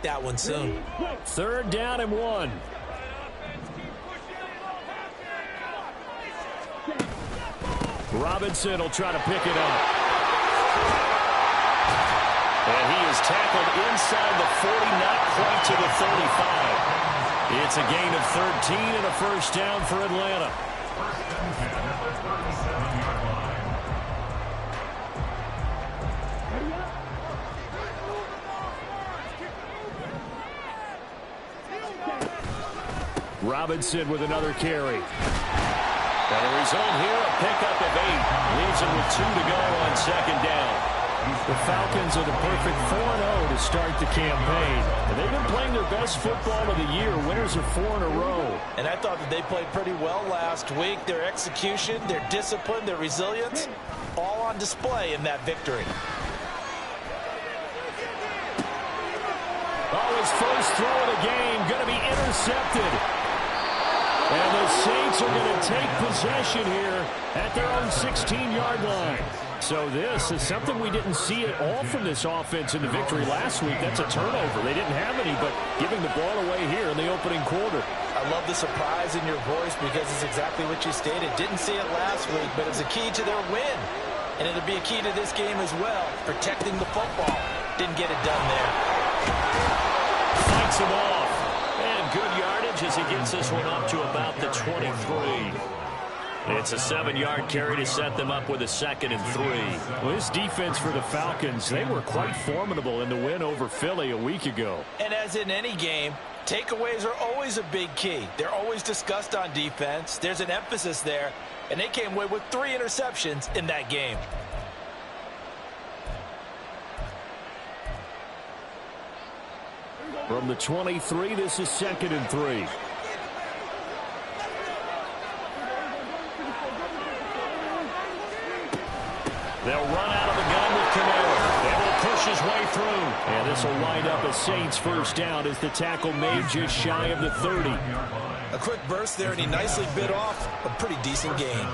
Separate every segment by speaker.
Speaker 1: that one soon.
Speaker 2: 3rd down and 1. Robinson will try to pick it up. And he is tackled inside the 40, not quite to the 35. It's a gain of 13 and a 1st down for Atlanta. Robinson with another carry. And the result here, a pickup of 8. Leaves him with 2 to go on 2nd down. The Falcons are the perfect 4-0 to start the campaign. And they've been playing their best football of the year. Winners of 4 in a row.
Speaker 1: And I thought that they played pretty well last week. Their execution, their discipline, their resilience, all on display in that victory.
Speaker 2: Oh, his first throw of the game going to be intercepted. And the Saints are going to take possession here at their own 16-yard line. So this is something we didn't see at all from this offense in the victory last week. That's a turnover. They didn't have any, but giving the ball away here in the opening quarter.
Speaker 1: I love the surprise in your voice because it's exactly what you stated. Didn't see it last week, but it's a key to their win. And it'll be a key to this game as well, protecting the football. Didn't get it done there.
Speaker 2: Fights him off. And good yardage as he gets this one up to about the 23. It's a 7-yard carry to set them up with a 2nd and 3. Well, this defense for the Falcons, they were quite formidable in the win over Philly a week ago.
Speaker 1: And as in any game, takeaways are always a big key. They're always discussed on defense. There's an emphasis there, and they came away with 3 interceptions in that game.
Speaker 2: From the 23, this is 2nd and 3. They'll run out of the gun with Kamara. And will push his way through. And this will wind up a Saints 1st down as the tackle made just shy of the 30.
Speaker 1: A quick burst there, and he nicely bit off a pretty decent gain.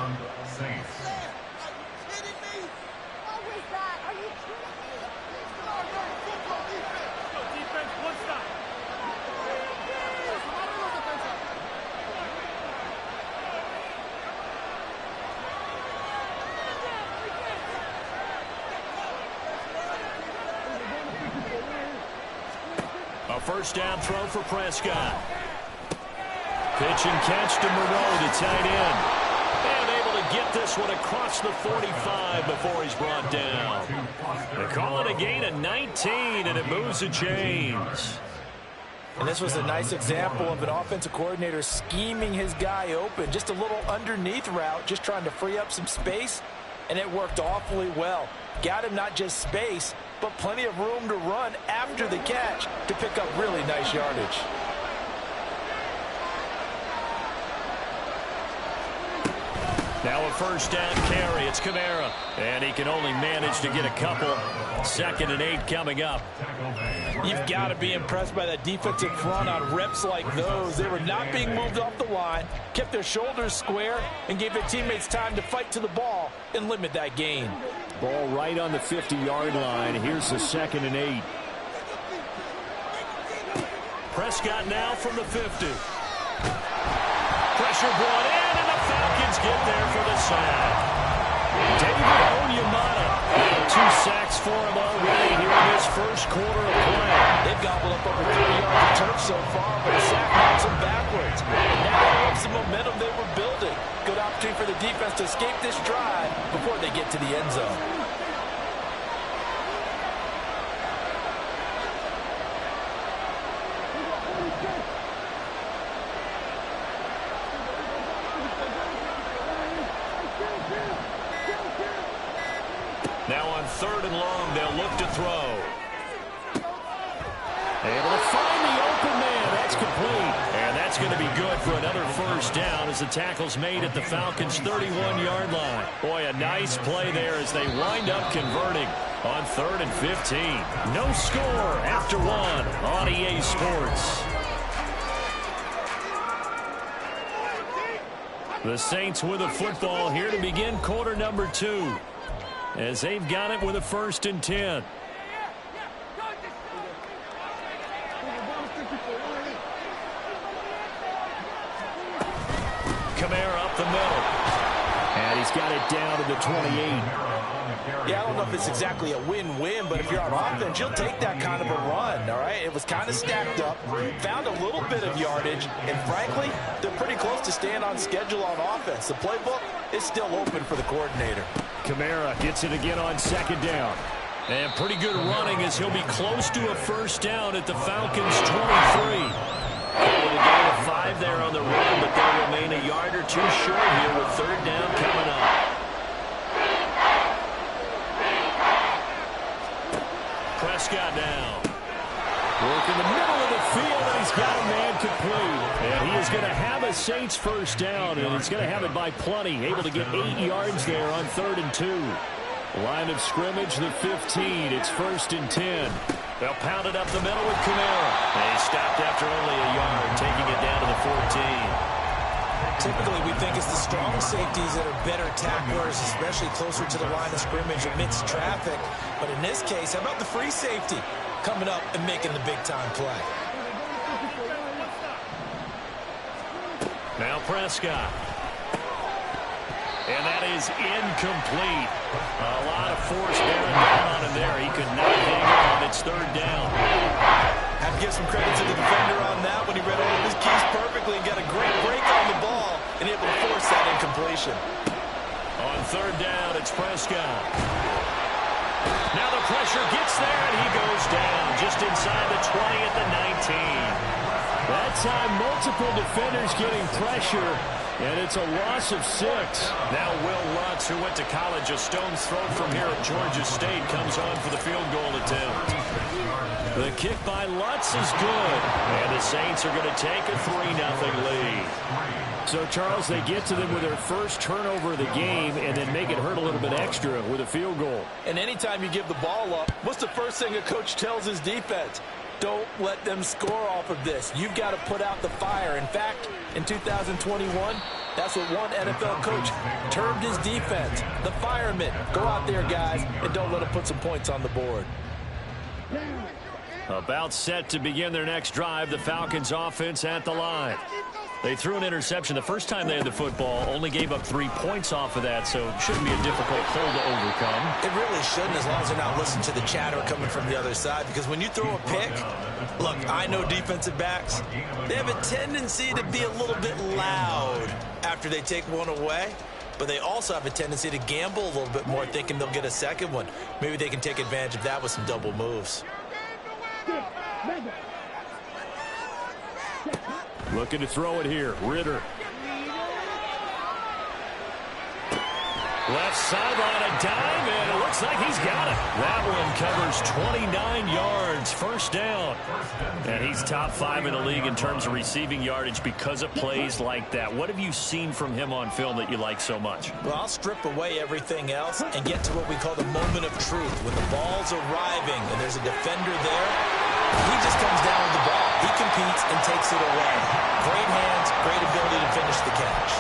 Speaker 2: A 1st down throw for Prescott. Pitch and catch to Moreau, the tight end. And able to get this one across the 45 before he's brought down. They call it a gain of 19, and it moves the chains.
Speaker 1: And this was a nice example of an offensive coordinator scheming his guy open. Just a little underneath route, just trying to free up some space, and it worked awfully well. Got him not just space, but plenty of room to run after the catch to pick up really nice yardage.
Speaker 2: Now a 1st down carry. It's Kamara. And he can only manage to get a couple. 2nd and 8 coming up.
Speaker 1: You've got to be impressed by that defensive front on reps like those. They were not being moved off the line, kept their shoulders square, and gave their teammates time to fight to the ball and limit that gain.
Speaker 2: Ball right on the 50-yard line. Here's the 2nd and 8. Prescott now from the 50. Pressure brought in, and the Falcons get there for the sack. David Onyemata. 2 sacks for him already here in this 1st quarter of play.
Speaker 1: They've gobbled up over 30 yards of turf so far, but a sack knocks them backwards. And that helps the momentum they were building. Good opportunity for the defense to escape this drive before they get to the end zone.
Speaker 2: Now on 3rd and long, they'll look to throw. Able to find the open man. That's complete. And that's going to be good for another 1st down as the tackle's made at the Falcons' 31-yard line. Boy, a nice play there as they wind up converting on 3rd and 15. No score after 1 on EA Sports. The Saints with a football here to begin quarter number 2. As they've got it with a 1st and 10. Kamara up the middle. And he's got it down to the 28.
Speaker 1: Yeah, I don't know if it's exactly a win-win, but if you're on offense, you'll take that kind of a run, all right? It was kind of stacked up, found a little bit of yardage, and frankly, they're pretty close to staying on schedule on offense. The playbook is still open for the coordinator.
Speaker 2: Kamara gets it again on second down. And pretty good running as he'll be close to a first down at the Falcons' 23. With a gain of 5 there on the run, but they'll remain a yard or two short here with third down coming up. Prescott now. Work in the middle of the field, and he's got a man complete. And he is going to have a Saints first down, and he's going to have it by plenty. Able to get 8 yards there on 3rd and 2. Line of scrimmage, the 15. It's 1st and 10. They'll pound it up the middle with Kamara. They stopped after only a yard, taking it down to the 14.
Speaker 1: Typically, we think it's the strong safeties that are better tacklers, especially closer to the line of scrimmage amidst traffic. But in this case, how about the free safety coming up and making the big-time play?
Speaker 2: Now Prescott. And that is incomplete. A lot of force bearing down on him there. He could not hang on. It's 3rd down.
Speaker 1: Have to give some credit to the defender on that when he read all of his keys perfectly and got a great break on the ball and able to force that incompletion.
Speaker 2: On 3rd down, it's Prescott. Now the pressure gets there, and he goes down just inside the 20 at the 19. That time, multiple defenders getting pressure, and it's a loss of 6. Now Will Lutz, who went to college a stone's throw from here at Georgia State, comes on for the field goal attempt. The kick by Lutz is good, and the Saints are going to take a 3-0 lead. So, Charles, they get to them with their first turnover of the game and then make it hurt a little bit extra with a field goal.
Speaker 1: And anytime you give the ball up, what's the first thing a coach tells his defense? Don't let them score off of this. You've got to put out the fire. In fact, in 2021, that's what one NFL coach termed his defense. The firemen. Go out there, guys, and don't let them put some points on the board.
Speaker 2: About set to begin their next drive, the Falcons offense at the line. They threw an interception the first time they had the football, only gave up 3 points off of that, so it shouldn't be a difficult hole to overcome.
Speaker 1: It really shouldn't, as long as they're not listening to the chatter coming from the other side, because when you throw a pick, look, I know defensive backs, they have a tendency to be a little bit loud after they take one away, but they also have a tendency to gamble a little bit more, thinking they'll get a second one. Maybe they can take advantage of that with some double moves.
Speaker 2: Looking to throw it here. Ritter. Left sideline, a dime, and it looks like he's got it. That one covers 29 yards. First down. And he's top 5 in the league in terms of receiving yardage because of plays like that. What have you seen from him on film that you like so much?
Speaker 1: Well, I'll strip away everything else and get to what we call the moment of truth. When the ball's arriving and there's a defender there, he just comes down with the ball. He competes and takes it away. Great hands, great ability to finish the catch.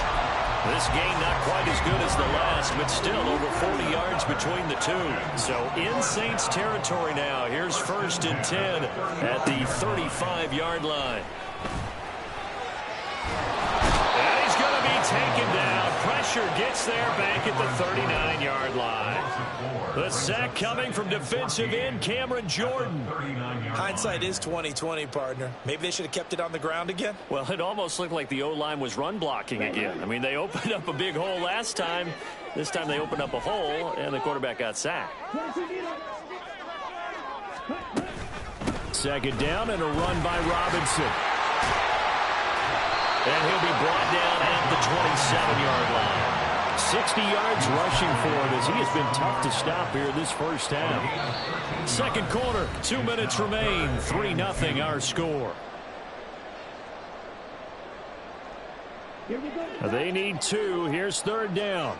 Speaker 2: This game not quite as good as the last, but still over 40 yards between the two. So in Saints territory now. Here's 1st and 10 at the 35-yard line. And he's going to be taken down. Pressure gets there back at the 39-yard line. The sack coming from defensive end Cameron Jordan.
Speaker 1: Hindsight is 20/20, partner. Maybe they should have kept it on the ground again.
Speaker 2: Well, it almost looked like the O-line was run blocking again. I mean, they opened up a big hole last time. This time they opened up a hole, and the quarterback got sacked. 2nd down and a run by Robinson. And he'll be brought down at the 27-yard line. 60 yards rushing for him as he has been tough to stop here this first half. Second quarter, 2 minutes remain. 3-0 our score. They need 2. Here's 3rd down.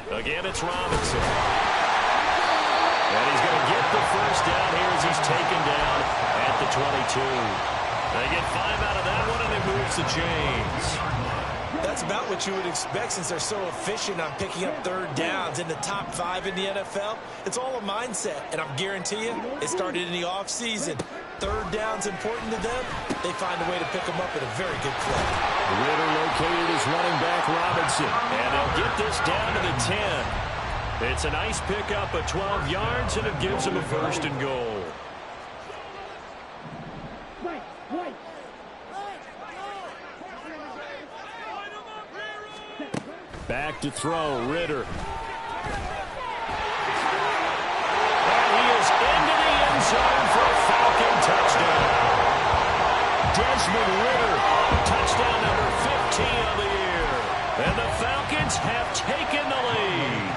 Speaker 2: Again, it's Robinson. And he's going to get the first down here as he's taken down at the 22. They get 5 out of that one, and it moves the chains.
Speaker 1: That's about what you would expect since they're so efficient on picking up third downs in the top 5 in the NFL. It's all a mindset, and I guarantee you it started in the offseason. Third down's important to them. They find a way to pick them up at a very good clip.
Speaker 2: Ritter located his running back Robinson, and they'll get this down to the 10. It's a nice pickup of 12 yards, and it gives them a first and goal. Back to throw, Ritter. And he is into the end zone for a Falcon touchdown. Desmond Ritter, touchdown number 15 of the year. And the Falcons have taken the lead.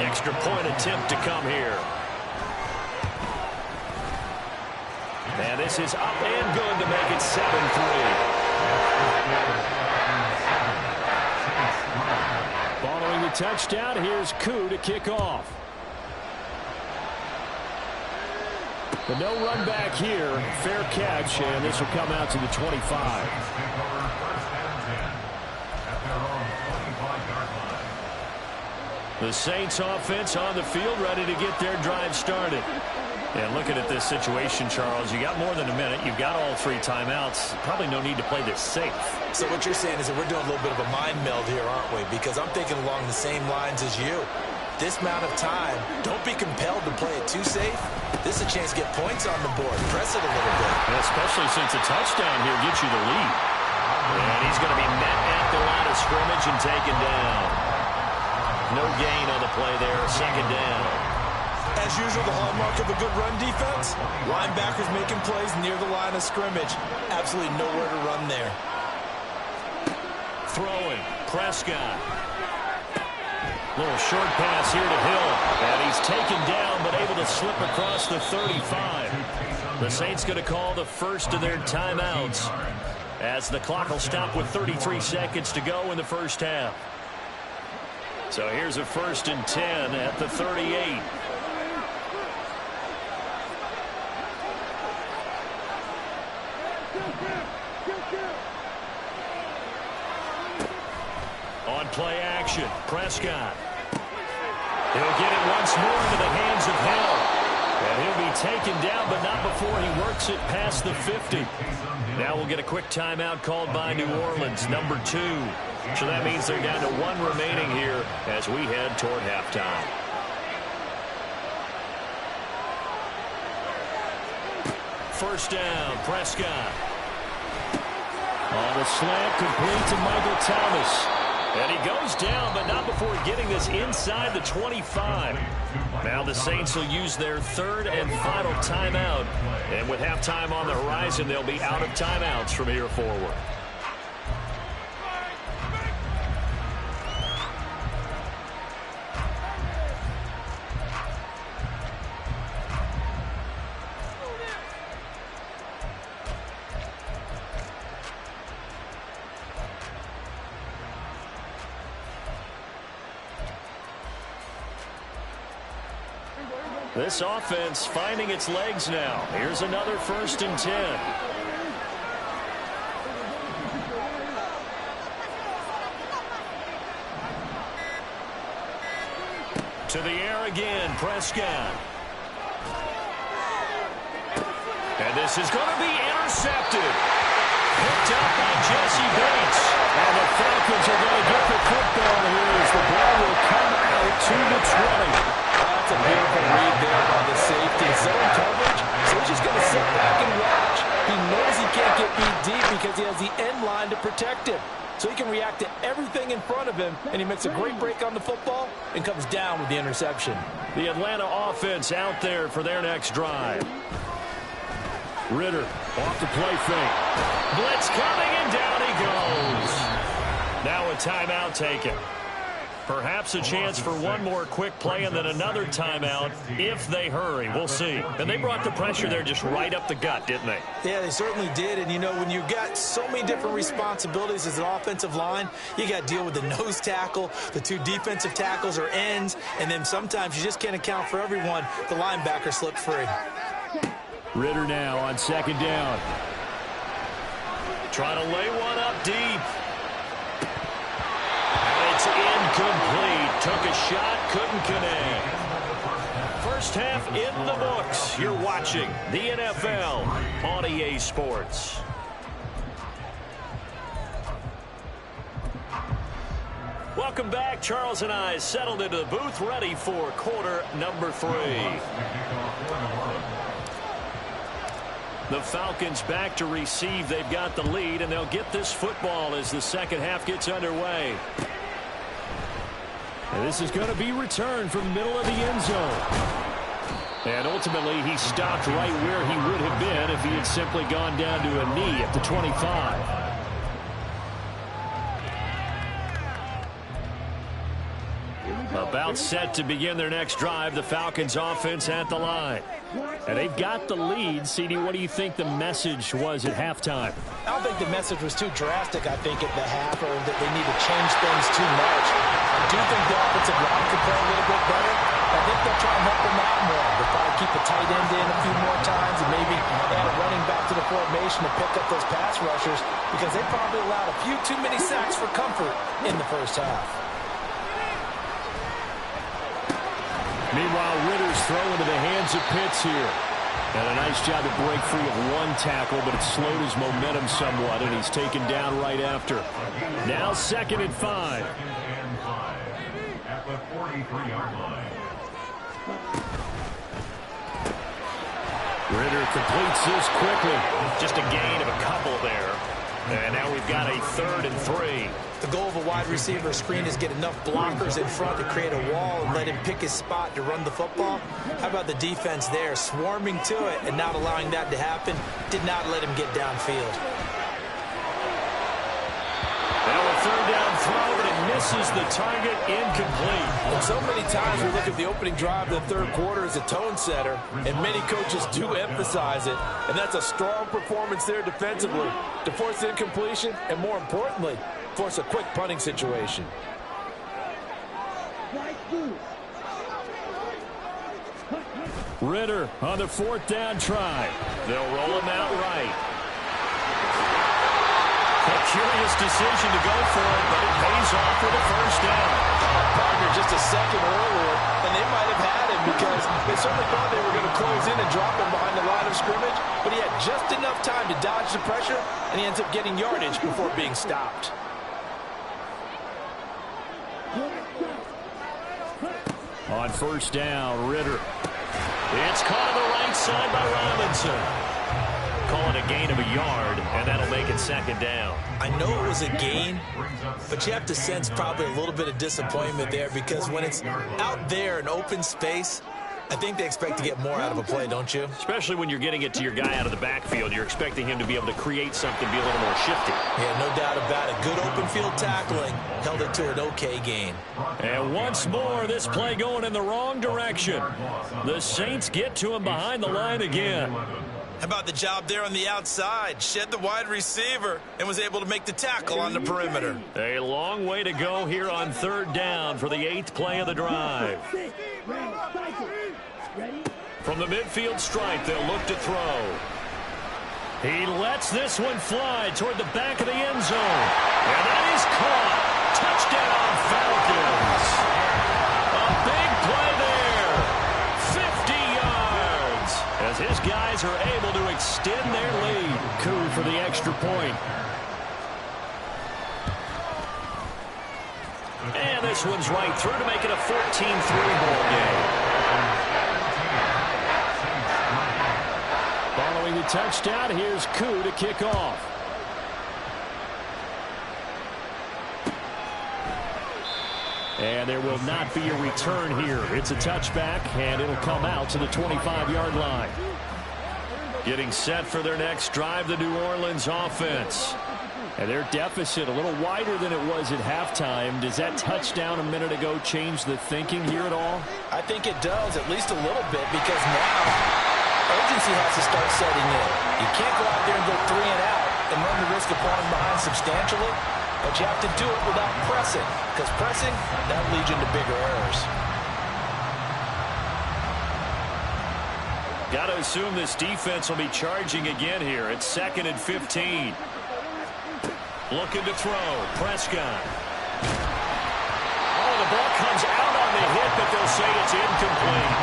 Speaker 2: Extra point attempt to come here. And this is up and good to make it 7-3. Following the touchdown, here's Koo to kick off. But no run back here. Fair catch, and this will come out to the 25. The Saints offense on the field, ready to get their drive started. And looking at this situation, Charles, you got more than a minute. You've got all 3 timeouts. Probably no need to play this safe.
Speaker 1: So what you're saying is that we're doing a little bit of a mind meld here, aren't we? Because I'm thinking along the same lines as you. This amount of time, don't be compelled to play it too safe. This is a chance to get points on the board. Press it a little bit.
Speaker 2: And especially since a touchdown here gets you the lead. And he's going to be met at the line of scrimmage and taken down. No gain on the play there. Second down.
Speaker 1: As usual, the hallmark of a good run defense, linebackers making plays near the line of scrimmage. Absolutely nowhere to run there. Throwing, Prescott.
Speaker 2: Little short pass here to Hill. And he's taken down, but able to slip across the 35. The Saints going to call the first of their timeouts, as the clock will stop with 33 seconds to go in the first half. So here's a 1st and 10 at the 38. On play action, Prescott. He'll get it once more into the hands of Hill. And he'll be taken down, but not before he works it past the 50. Now we'll get a quick timeout called by New Orleans, number 2. So that means they're down to 1 remaining here as we head toward halftime. First down, Prescott. On the slant, complete to Michael Thomas. And he goes down, but not before getting this inside the 25. Now the Saints will use their 3rd and final timeout. And with halftime on the horizon, they'll be out of timeouts from here forward. This offense finding its legs now. Here's another 1st and 10. To the air again, Prescott. And this is going to be intercepted. Picked up by Jesse Bates. And the Falcons are going to get the football here as the ball will come out to the 20.
Speaker 1: That's a beautiful read there by the safety. Zone coverage, so he's just going to sit back and watch. He knows he can't get beat deep because he has the end line to protect him. So he can react to everything in front of him, and he makes a great break on the football and comes down with the interception.
Speaker 2: The Atlanta offense out there for their next drive. Ritter off the play fake. Blitz coming, and down he goes. Now a timeout taken. Perhaps a chance for one more quick play and then another timeout if they hurry. We'll see. And they brought the pressure there just right up the gut, didn't they?
Speaker 1: Yeah, they certainly did. And, you know, when you've got so many different responsibilities as an offensive line, you got to deal with the nose tackle, the 2 defensive tackles or ends, and then sometimes you just can't account for everyone. The linebacker slipped free.
Speaker 2: Ritter now on 2nd down. Trying to lay one up deep. Incomplete. Took a shot, couldn't connect. First half in the books. You're watching the NFL on EA Sports. Welcome back. Charles and I settled into the booth, ready for quarter number 3. The Falcons back to receive. They've got the lead, and they'll get this football as the second half gets underway. And this is going to be returned from the middle of the end zone. And ultimately, he stopped right where he would have been if he had simply gone down to a knee at the 25. About set to begin their next drive, the Falcons offense at the line. And they've got the lead. CD, what do you think the message was at halftime?
Speaker 1: I don't think the message was too drastic, I think, at the half, or that they need to change things too much. I do think the offensive line could play a little bit better. I think they'll try and help them out more. They'll probably keep a tight end in a few more times and maybe add a running back to the formation to pick up those pass rushers, because they probably allowed a few too many sacks for comfort in the first half.
Speaker 2: Meanwhile, Ritter's throw into the hands of Pitts here. And a nice job to break free of one tackle, but it slowed his momentum somewhat, and he's taken down right after. Now 2nd and 5.
Speaker 3: At the 43-yard line.
Speaker 2: Ritter completes this quickly. Just a gain of a couple there. And now we've got a 3rd and 3.
Speaker 1: The goal of a wide receiver screen is get enough blockers in front to create a wall and let him pick his spot to run the football. How about the defense there, swarming to it and not allowing that to happen? Did not let him get downfield.
Speaker 2: Now a 3rd down throw, but it misses the target, incomplete.
Speaker 1: And so many times we look at the opening drive of the 3rd quarter as a tone setter, and many coaches do emphasize it, and that's a strong performance there defensively to force incompletion and, more importantly, force a quick punting situation.
Speaker 2: Ritter on the 4th down try. They'll roll him out right. A curious decision to go for it, but it pays off for the 1st down.
Speaker 1: That partner just a second earlier, and they might have had him because they certainly thought they were going to close in and drop him behind the line of scrimmage, but he had just enough time to dodge the pressure, and he ends up getting yardage before being stopped.
Speaker 2: On 1st down, Ritter. It's caught on the right side by Robinson. Call it a gain of a yard, and that'll make it 2nd down.
Speaker 1: I know it was a gain, but you have to sense probably a little bit of disappointment there, because when it's out there in open space, I think they expect to get more out of a play, don't you?
Speaker 2: Especially when you're getting it to your guy out of the backfield. You're expecting him to be able to create something, be a little more shifty.
Speaker 1: Yeah, no doubt about it. Good open field tackling. Held it to an okay gain.
Speaker 2: And once more, this play going in the wrong direction. The Saints get to him behind the line again.
Speaker 1: How about the job there on the outside? Shed the wide receiver and was able to make the tackle on the perimeter.
Speaker 2: A long way to go here on 3rd down for the 8th play of the drive. From the midfield stripe, they'll look to throw. He lets this one fly toward the back of the end zone. And that is caught. Touchdown, Falcons. A big play there. 50 yards. As his guys are able to extend their lead. Coup for the extra point. And this one's right through to make it a 14-3 ball game. Following the touchdown, here's Coup to kick off. And there will not be a return here. It's a touchback, and it'll come out to the 25-yard line. Getting set for their next drive, the New Orleans offense. And their deficit a little wider than it was at halftime. Does that touchdown a minute ago change the thinking here at all?
Speaker 1: I think it does, at least a little bit, because now urgency has to start setting in. You can't go out there and go 3 and out and run the risk of falling behind substantially, but you have to do it without pressing, because pressing, that leads you into bigger errors.
Speaker 2: Got to assume this defense will be charging again here. It's 2nd and 15. Looking to throw. Prescott. but they'll say it's incomplete.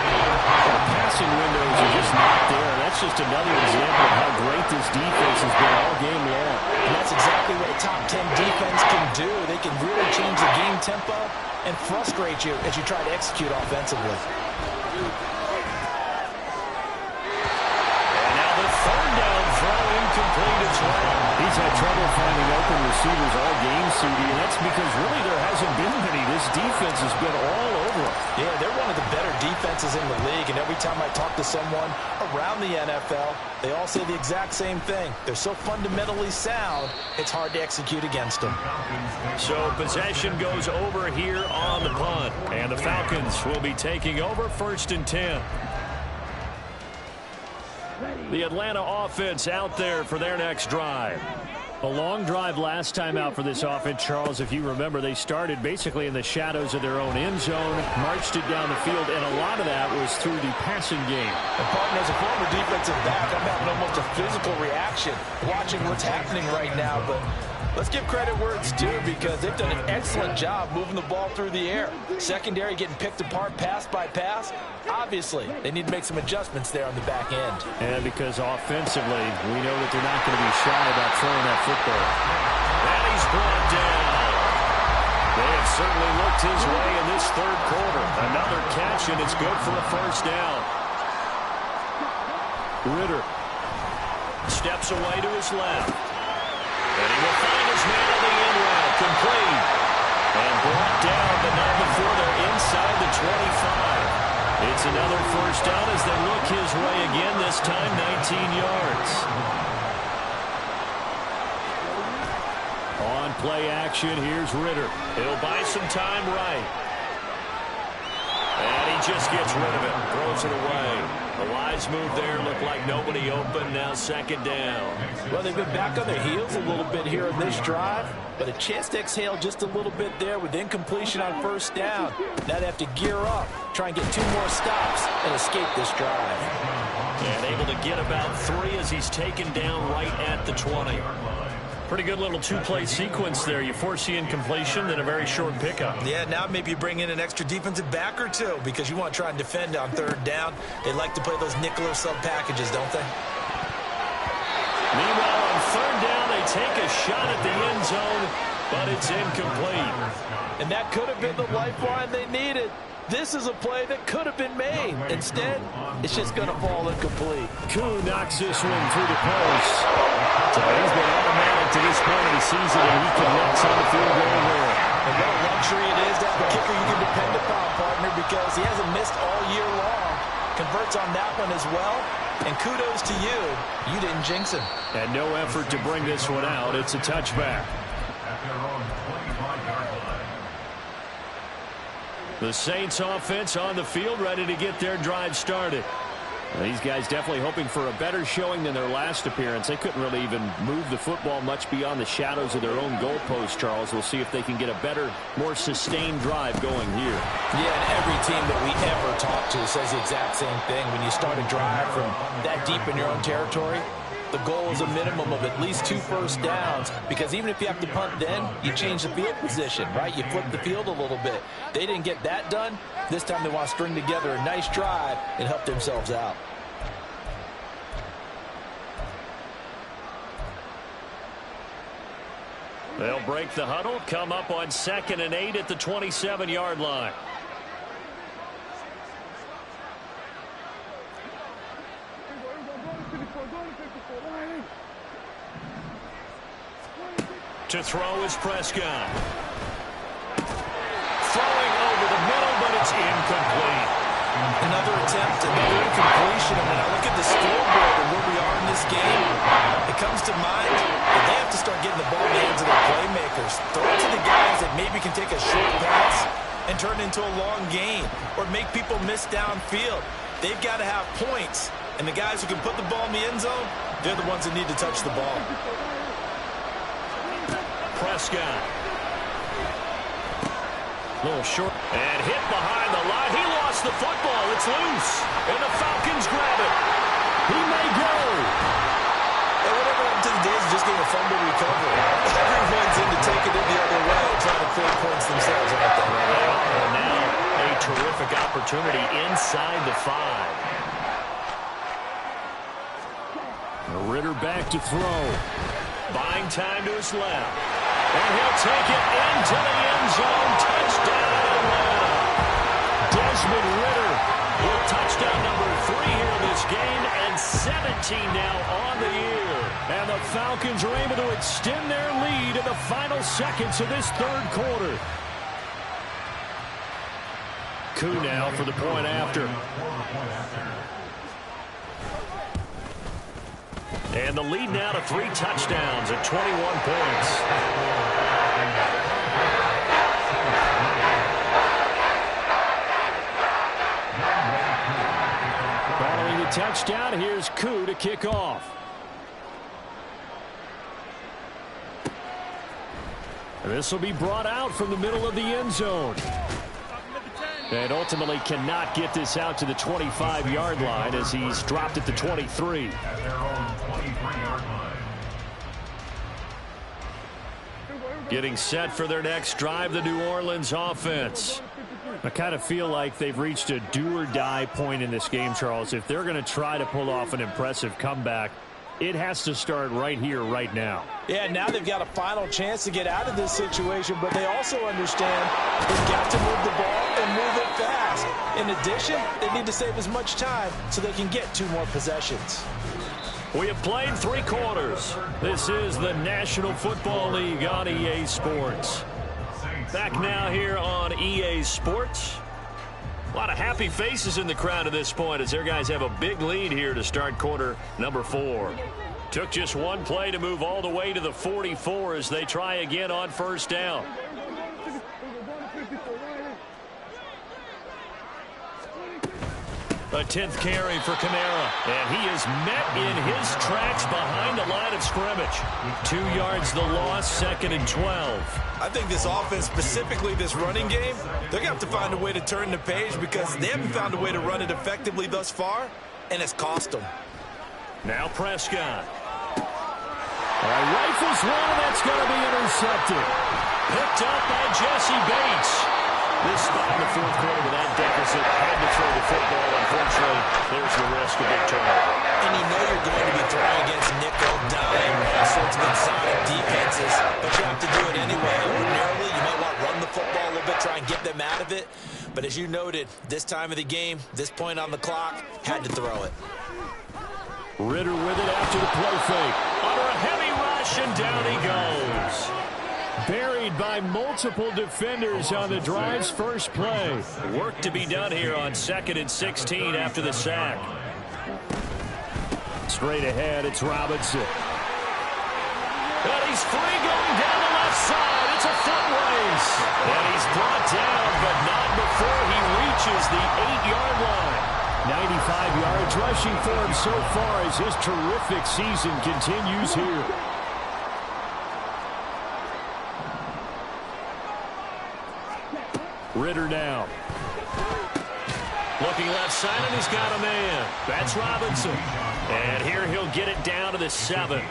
Speaker 2: The passing windows are just not there. That's just another example of how great this defense has been all game long.
Speaker 1: And that's exactly what a top 10 defense can do. They can really change the game tempo and frustrate you as you try to execute offensively.
Speaker 2: And now the third down throw incomplete as well. He's had trouble finding open receivers all game, CD, and that's because really there hasn't been many. This defense has been all over them.
Speaker 1: Yeah, they're one of the better defenses in the league, and every time I talk to someone around the NFL, they all say the exact same thing. They're so fundamentally sound, it's hard to execute against them.
Speaker 2: So possession goes over here on the punt, and the Falcons will be taking over 1st and 10. The Atlanta offense out there for their next drive. A long drive last time out for this offense, Charles. If you remember, they started basically in the shadows of their own end zone, marched it down the field, and a lot of that was through the passing game.
Speaker 1: And partner, as a former defensive back, I'm having almost a physical reaction watching what's happening right now, but let's give credit where it's due because they've done an excellent job moving the ball through the air. Secondary getting picked apart pass by pass. Obviously, they need to make some adjustments there on the back end.
Speaker 2: And because offensively, we know that they're not going to be shy about throwing that football. And he's brought down. They have certainly looked his way in this third quarter. Another catch, and it's good for a first down. Ritter steps away to his left. And he will find his man on the end route. Complete. And brought down, but not before they're inside the 25. It's another first down as they look his way again, this time 19 yards. On play action, here's Ritter. He'll buy some time right. And he just gets rid of it, throws it away. The wise move there, looked like nobody open, now 2nd down.
Speaker 1: Well, they've been back on their heels a little bit here in this drive, but a chance to exhale just a little bit there with incompletion on 1st down. Now they have to gear up, try and get 2 more stops, and escape this drive.
Speaker 2: And able to get about 3 as he's taken down right at the 20. Pretty good little 2-play sequence there. You force the incompletion, then a very short pickup.
Speaker 1: Yeah, now maybe you bring in an extra defensive back or 2 because you want to try and defend on 3rd down. They like to play those nickel or sub packages, don't they?
Speaker 2: Meanwhile, on 3rd down, they take a shot at the end zone, but it's incomplete.
Speaker 1: And that could have been the lifeline they needed. This is a play that could have been made. Instead, it's just going to fall incomplete.
Speaker 2: Koo knocks this one through the post. So he's been automatic to this point of the season, and he connects on the field goal there.
Speaker 1: And what a luxury it is to have a kicker you can depend upon, partner, because he hasn't missed all year long. Converts on that one as well. And kudos to you. You didn't jinx him.
Speaker 2: And no effort to bring this one out. It's a touchback. The Saints offense on the field, ready to get their drive started. Well, these guys definitely hoping for a better showing than their last appearance. They couldn't really even move the football much beyond the shadows of their own goalpost, Charles. We'll see if they can get a better, more sustained drive going here.
Speaker 1: Yeah, and every team that we ever talk to says the exact same thing. When you start a drive from that deep in your own territory, the goal is a minimum of at least 2 first downs, because even if you have to punt then, you change the field position, right? You flip the field a little bit. They didn't get that done. This time they want to string together a nice drive and help themselves out.
Speaker 2: They'll break the huddle, come up on 2nd and 8 at the 27-yard line. To throw is Prescott. Throwing over the middle, but it's incomplete.
Speaker 1: Another attempt, another incompletion. And when I look at the scoreboard and where we are in this game, it comes to mind that they have to start getting the ball in the hands of their playmakers. Throw it to the guys that maybe can take a short pass and turn it into a long gain or make people miss downfield. They've got to have points. And the guys who can put the ball in the end zone, they're the ones that need to touch the ball.
Speaker 2: Prescott. A little short. And hit behind the line. He lost the football. It's loose. And the Falcons grab it. He may go.
Speaker 1: And whatever happened to the days of just getting a fumble recovery? Everyone's in to take it in the other way, trying to create points themselves, aren't they?
Speaker 2: And now a terrific opportunity inside the 5. Ritter back to throw. Buying time to his left. And he'll take it into the end zone. Touchdown, Atlanta. Desmond Ritter with touchdown number 3 here in this game, and 17 now on the year. And the Falcons are able to extend their lead in the final seconds of this third quarter. Koo now for the point after. And the lead now to 3 touchdowns at 21 points. Following the touchdown, here's Koo to kick off. This will be brought out from the middle of the end zone. And ultimately cannot get this out to the 25-yard line as he's dropped at the 23.
Speaker 3: At their own 23-yard line.
Speaker 2: Getting set for their next drive, the New Orleans offense. I kind of feel like they've reached a do-or-die point in this game, Charles. If they're going to try to pull off an impressive comeback, it has to start right here, right now.
Speaker 1: Yeah, now they've got a final chance to get out of this situation, but they also understand they've got to move the ball and move it fast. In addition, they need to save as much time so they can get 2 more possessions.
Speaker 2: We have played 3 quarters. This is the National Football League on EA Sports. Back now here on EA Sports. A lot of happy faces in the crowd at this point as their guys have a big lead here to start quarter number 4. Took just 1 play to move all the way to the 44 as they try again on first down. A 10th carry for Kamara, and he is met in his tracks behind the line of scrimmage. 2 yards the loss, 2nd and 12.
Speaker 1: I think this offense, specifically this running game, they're going to have to find a way to turn the page because they haven't found a way to run it effectively thus far, and it's cost them.
Speaker 2: Now Prescott. Rifles one, and that's going to be intercepted. Picked up by Jesse Bates. This spot in the 4th quarter with that deficit, had to throw the football. Unfortunately, there's the risk of big turnover.
Speaker 1: And you know you're going to be throwing against nickel, dime, all sorts of exotic defenses, but you have to do it anyway. Ordinarily, you might want to run the football a little bit, try and get them out of it. But as you noted, this time of the game, this point on the clock, had to throw it.
Speaker 2: Ritter with it after the play fake. Under a heavy rush, and down he goes. Buried by multiple defenders on the drive's first play. Work to be done here on 2nd and 16 after the sack. Straight ahead, it's Robinson. And he's free going down the left side. It's a foot race. And he's brought down, but not before he reaches the 8-yard line. 95 yards rushing for him so far as his terrific season continues here. Ritter now. Looking left side, and he's got a man. That's Robinson. And here he'll get it down to the 7.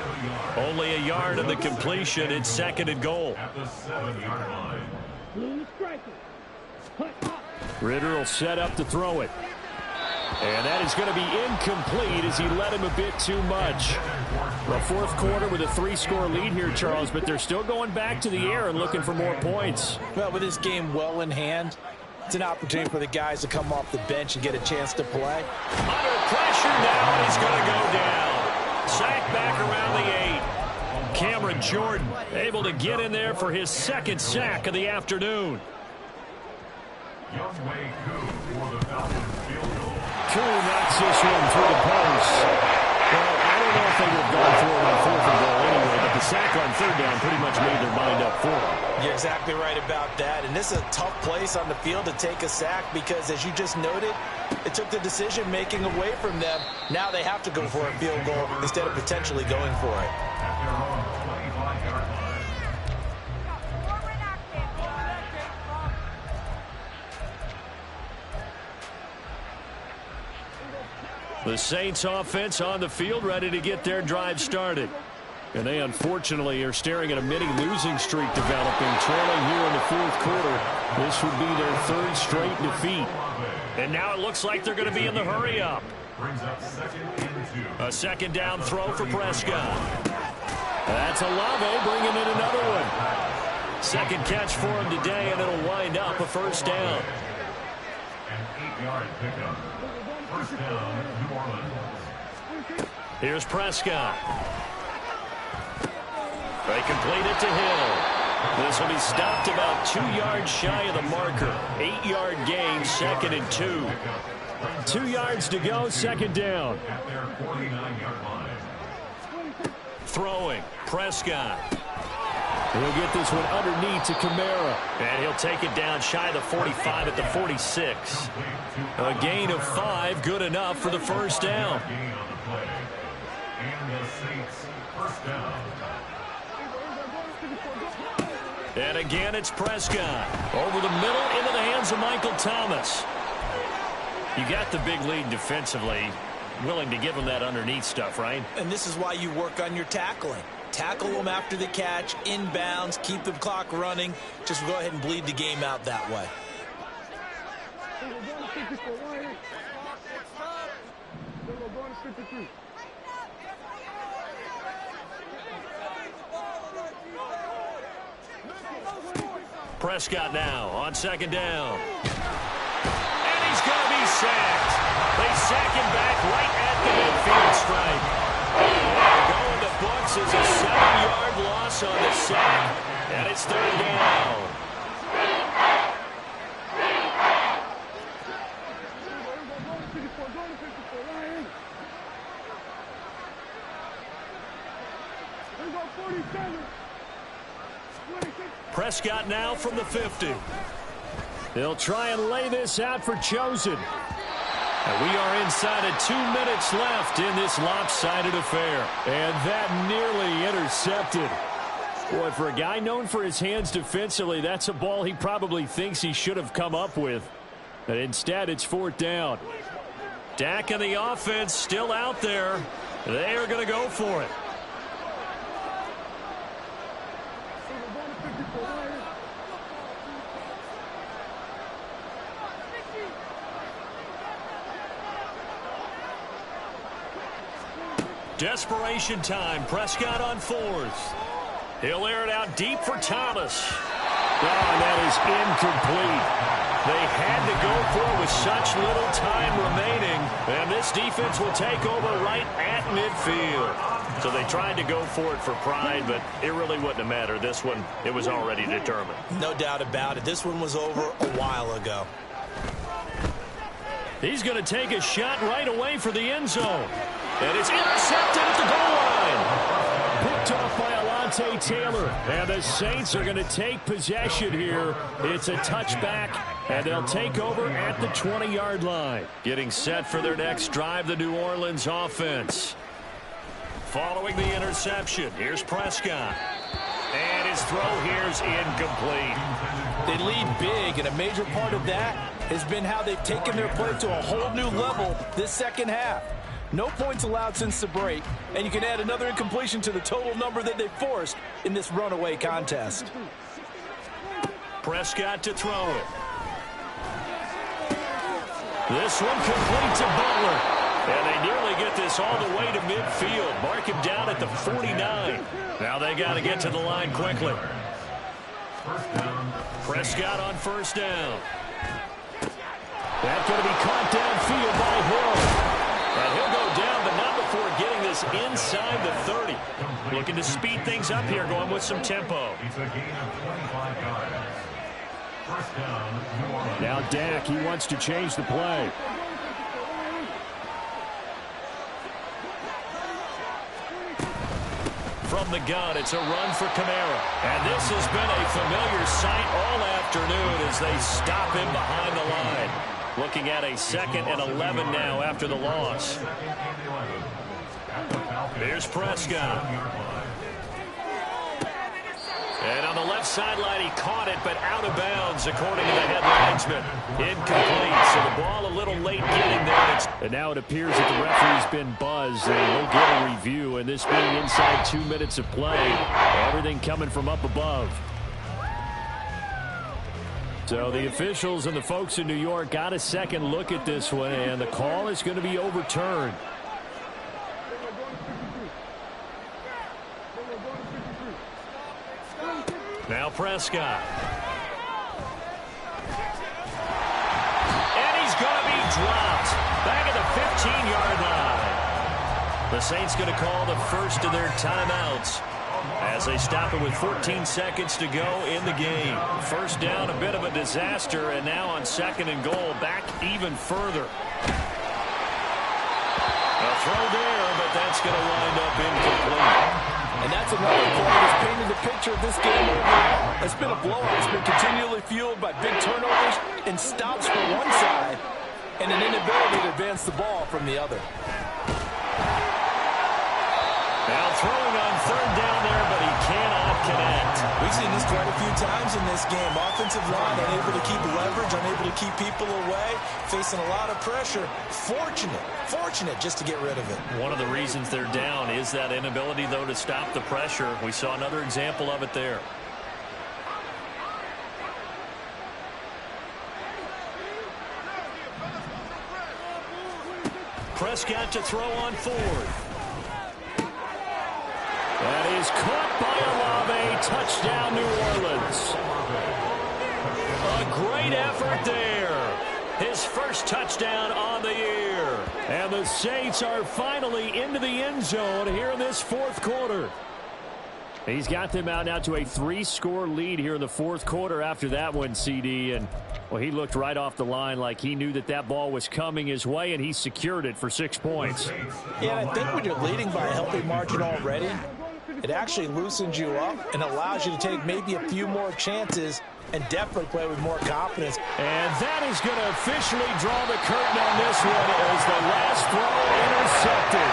Speaker 2: Only a yard of the completion. It's 2nd and goal.
Speaker 3: At the 7-yard line.
Speaker 2: Ritter will set up to throw it. And that is going to be incomplete as he led him a bit too much. The 4th quarter with a 3-score lead here, Charles, but they're still going back to the air and looking for more points.
Speaker 1: Well, with this game well in hand, it's an opportunity for the guys to come off the bench and get a chance to play.
Speaker 2: Under pressure now, and he's going to go down. Sack back around the 8. Cameron Jordan able to get in there for his 2nd sack of the afternoon.
Speaker 3: Youngway Koo for the Falcons field goal.
Speaker 2: Koo knocks this one through the post. Well, I don't know if they would have gone for it on 4th and goal anyway, but the sack on 3rd down pretty much made their mind up for it.
Speaker 1: You're exactly right about that, and this is a tough place on the field to take a sack because, as you just noted, it took the decision-making away from them. Now they have to go for a field goal instead of potentially going for it.
Speaker 3: At their own 25-yard line.
Speaker 2: The Saints offense on the field ready to get their drive started. And they unfortunately are staring at a mini losing streak developing, trailing here in the 4th quarter. This would be their 3rd straight defeat. And now it looks like they're going to be in the hurry-up.
Speaker 3: Brings up 2nd and 2.
Speaker 2: A second down throw for Prescott. That's Olave bringing in another one. Second catch for him today, and it'll wind up a first down.
Speaker 3: An 8-yard pickup. First down, New Orleans.
Speaker 2: Here's Prescott. They complete it to Hill. This will be stopped about 2 yards shy of the marker. 8-yard gain, 2nd and 2. 2 yards to go, second down.
Speaker 3: At their 49-yard line.
Speaker 2: Throwing, Prescott.
Speaker 1: He'll get this one underneath to Kamara.
Speaker 2: And he'll take it down shy of the 45 at the 46. A gain of 5, good enough for the first down.
Speaker 3: Gain on the play. And the Saints first down.
Speaker 2: And again, it's Prescott. Over the middle, into the hands of Michael Thomas. You got the big lead defensively. Willing to give him that underneath stuff, right?
Speaker 1: And this is why you work on your tackling. Tackle them after the catch, inbounds, keep the clock running. Just go ahead and bleed the game out that way.
Speaker 2: Prescott now on second down. And he's going to be sacked. They sack him back right at the midfield stripe. Going to books is a 7-yard loss on the sack. And it's third down. Prescott now from the 50. They'll try and lay this out for Chosen. And we are inside of 2 minutes left in this lopsided affair. And that nearly intercepted. Boy, for a guy known for his hands defensively, that's a ball he probably thinks he should have come up with. But instead, it's fourth down. Dak and the offense still out there. They are going to go for it. Desperation time. Prescott on fourth. He'll air it out deep for Thomas. Oh, and that is incomplete. They had to go for it with such little time remaining. And this defense will take over right at midfield. So they tried to go for it for pride, but it really wouldn't have mattered. This one, it was already determined.
Speaker 1: No doubt about it. This one was over a while ago.
Speaker 2: He's going to take a shot right away for the end zone. And it's intercepted at the goal line. Picked off by Alontae Taylor. And the Saints are going to take possession here. It's a touchback, and they'll take over at the 20-yard line. Getting set for their next drive, the New Orleans offense. Following the interception, here's Prescott. And his throw here's incomplete.
Speaker 1: They lead big, and a major part of that has been how they've taken their play to a whole new level this second half. No points allowed since the break, and you can add another incompletion to the total number that they forced in this runaway contest.
Speaker 2: Prescott to throw it. This one complete to Butler. And they nearly get this all the way to midfield. Mark him down at the 49. Now they got to get to the line quickly. Prescott on first down. That's going to be caught downfield by Hill. And he'll go down, but not before getting this inside the 30. Looking to speed things up here, going with some tempo.
Speaker 3: It's a gain of 25 yards. First down, New Orleans.
Speaker 2: Now Dak, he wants to change the play. From the gun, it's a run for Kamara. And this has been a familiar sight all afternoon as they stop him behind the line. Looking at a 2nd and 11 now after the loss. Here's Prescott. And on the left sideline, he caught it, but out of bounds, according to the head linesman. Incomplete, so the ball a little late getting there. And now it appears that the referee's been buzzed, and we'll get a review. And this being inside 2 minutes of play, everything coming from up above. So the officials and the folks in New York got a second look at this one, and the call is going to be overturned. Now Prescott. And he's going to be dropped back at the 15-yard line. The Saints going to call the first of their timeouts as they stop it with 14 seconds to go in the game. First down, a bit of a disaster, and now on second and goal, back even further. A throw there, but that's going to wind up incomplete.
Speaker 1: And that's another play that's painted the picture of this game overall. It's been a blowout. It's been continually fueled by big turnovers and stops from one side and an inability to advance the ball from the other.
Speaker 2: Now throwing on third down there, but he cannot connect.
Speaker 1: We've seen this quite a few times in this game. Offensive line unable to keep leverage, unable to keep people away, facing a lot of pressure. Fortunate just to get rid of it.
Speaker 2: One of the reasons they're down is that inability, though, to stop the pressure. We saw another example of it there. Prescott to throw on fourth. That is caught by Olave. Touchdown, New Orleans. A great effort there. His first touchdown on the year. And the Saints are finally into the end zone here in this fourth quarter. He's got them out now to a 3-score lead here in the fourth quarter after that one, CD. And, well, he looked right off the line like he knew that that ball was coming his way, and he secured it for 6 points.
Speaker 1: Yeah, I think when you're leading by a healthy margin already, it actually loosens you up and allows you to take maybe a few more chances and definitely play with more confidence.
Speaker 2: And that is going to officially draw the curtain on this one as the last throw intercepted.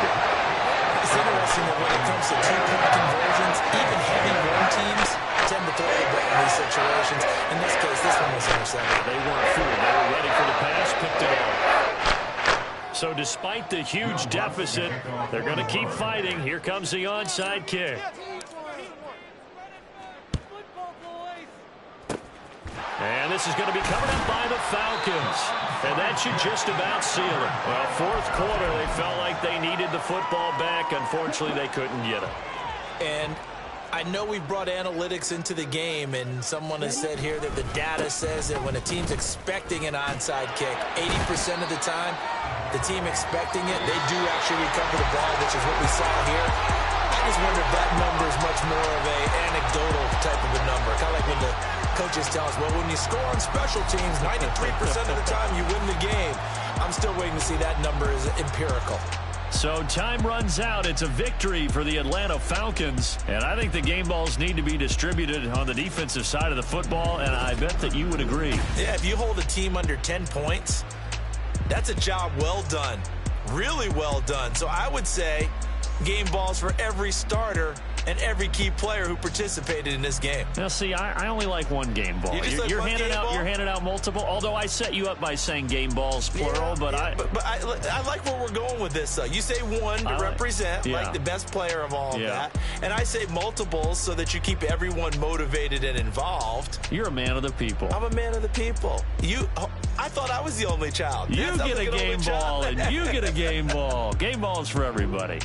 Speaker 1: It's interesting that when it comes to two-point conversions, even heavy run teams tend to throw the ball in these situations. In this case, this one was intercepted.
Speaker 2: They weren't fooled. They were ready for the pass, picked it up. So despite the huge deficit, they're going to keep fighting. Here comes the onside kick. And this is going to be coming up by the Falcons. And that should just about seal it. Well, fourth quarter, they felt like they needed the football back. Unfortunately, they couldn't get it.
Speaker 1: And I know we brought analytics into the game, and someone has said here that the data says that when a team's expecting an onside kick, 80% of the time, the team expecting it, they do actually recover the ball, which is what we saw here. I just wonder if that number is much more of a anecdotal type of a number. Kind of like when the coaches tell us, well, when you score on special teams, 93% of the time you win the game. I'm still waiting to see that number is empirical.
Speaker 2: So time runs out. It's a victory for the Atlanta Falcons. And I think the game balls need to be distributed on the defensive side of the football, and I bet that you would agree.
Speaker 1: Yeah, if you hold a team under 10 points, that's a job well done. Really well done. So I would say game balls for every starter and every key player who participated in this game.
Speaker 2: Now, see, I only like one game ball. You're handing out multiple. Although I set you up by saying game balls plural, but I
Speaker 1: like where we're going with this. You say one to represent like the best player of all of that, and I say multiples so that you keep everyone motivated and involved.
Speaker 2: You're a man of the people.
Speaker 1: I'm a man of the people. I thought I was the only child.
Speaker 2: You get a game ball, and you get a game ball. Game balls for everybody.